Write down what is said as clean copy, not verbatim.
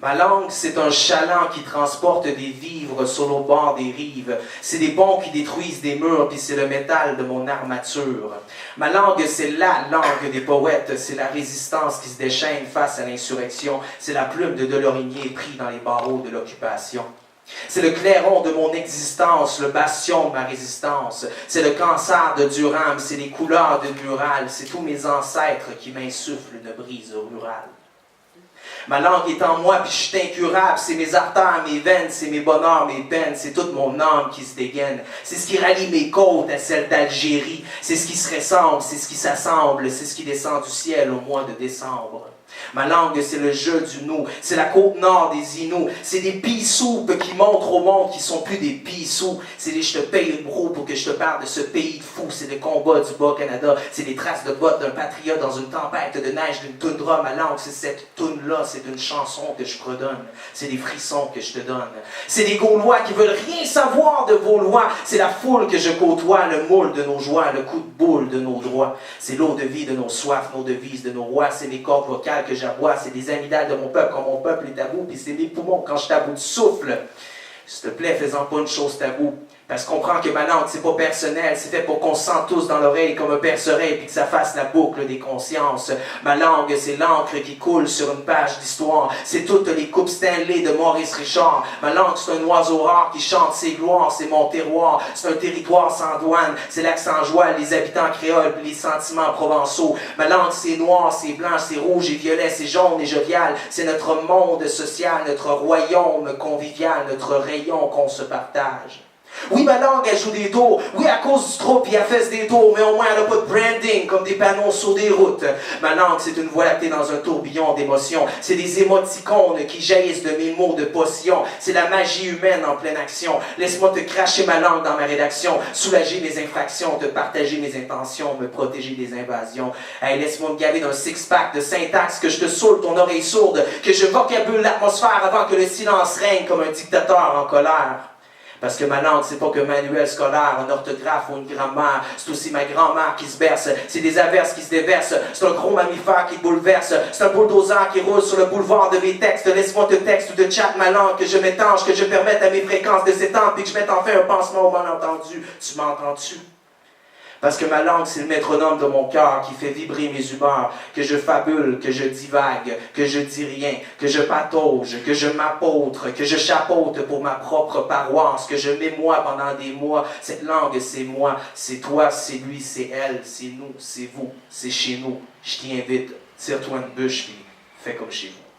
Ma langue, c'est un chaland qui transporte des vivres sur le bord des rives. C'est des ponts qui détruisent des murs, puis c'est le métal de mon armature. Ma langue, c'est la langue des poètes. C'est la résistance qui se déchaîne face à l'insurrection. C'est la plume de Delorimier pris dans les barreaux de l'occupation. C'est le clairon de mon existence, le bastion de ma résistance. C'est le cancer de Durham, c'est les couleurs de Mural. C'est tous mes ancêtres qui m'insufflent une brise rurale. Ma langue est en moi, puis je suis incurable. C'est mes artères, mes veines, c'est mes bonheurs, mes peines. C'est toute mon âme qui se dégaine. C'est ce qui rallie mes côtes à celles d'Algérie. C'est ce qui se ressemble, c'est ce qui s'assemble. C'est ce qui descend du ciel au mois de décembre. Ma langue, c'est le jeu du nous. C'est la côte nord des Inuits. C'est des pis-soupes qui montrent au monde qui sont plus des pis-sous. C'est des je te paye une broue pour que je te parle de ce pays de fous. C'est le combat du Bas-Canada. C'est des traces de bottes d'un patriote dans une tempête de neige d'une toundra. Ma langue, c'est cette toune-là. C'est une chanson que je fredonne. C'est des frissons que je te donne. C'est des Gaulois qui veulent rien savoir de vos lois. C'est la foule que je côtoie, le moule de nos joies, le coup de boule de nos droits. C'est l'eau de vie de nos soifs, nos devises de nos rois. C'est mes cordes vocales que j'aboie, c'est des amygdales de mon peuple quand mon peuple est tabou, puis c'est mes poumons quand je suis à bout de souffle. S'il te plaît, fais-en pas une chose tabou. Parce qu'on comprend que ma langue, c'est pas personnel, c'est fait pour qu'on se sente tous dans l'oreille comme un perce-oreille, puis que ça fasse la boucle des consciences. Ma langue, c'est l'encre qui coule sur une page d'histoire. C'est toutes les coupes Stanley de Maurice Richard. Ma langue, c'est un oiseau rare qui chante ses gloires, c'est mon terroir. C'est un territoire sans douane, c'est l'accent joie, les habitants créoles, puis les sentiments provençaux. Ma langue, c'est noir, c'est blanc, c'est rouge et violet, c'est jaune et jovial. C'est notre monde social, notre royaume convivial, notre rayon qu'on se partage. Oui, ma langue, elle joue des tours. Oui, à cause du trop, puis elle fait des tours, mais au moins, elle n'a pas de branding, comme des panneaux sur des routes. Ma langue, c'est une voie lactée dans un tourbillon d'émotions. C'est des émoticônes qui jaillissent de mes mots de potion. C'est la magie humaine en pleine action. Laisse-moi te cracher ma langue dans ma rédaction, soulager mes infractions, te partager mes intentions, me protéger des invasions. Hey, laisse-moi me gaver d'un six-pack de syntaxe, que je te saoule ton oreille sourde, que je vocabule l'atmosphère avant que le silence règne comme un dictateur en colère. Parce que ma langue, c'est pas qu'un manuel scolaire, un orthographe ou une grammaire. C'est aussi ma grand-mère qui se berce. C'est des averses qui se déversent. C'est un gros mammifère qui bouleverse. C'est un bulldozer qui roule sur le boulevard de mes textes. Laisse-moi te texte ou te chat ma langue, que je m'étanche, que je permette à mes fréquences de s'étendre, puis que je mette enfin un pansement au malentendu. Tu m'entends-tu? Parce que ma langue, c'est le métronome de mon cœur qui fait vibrer mes humeurs, que je fabule, que je divague, que je dis rien, que je patauge, que je m'apôtre, que je chapeaute pour ma propre paroisse, que je m'émoie pendant des mois. Cette langue, c'est moi, c'est toi, c'est lui, c'est elle, c'est nous, c'est vous, c'est chez nous. Je t'y invite, tire-toi une bûche, puis fais comme chez vous.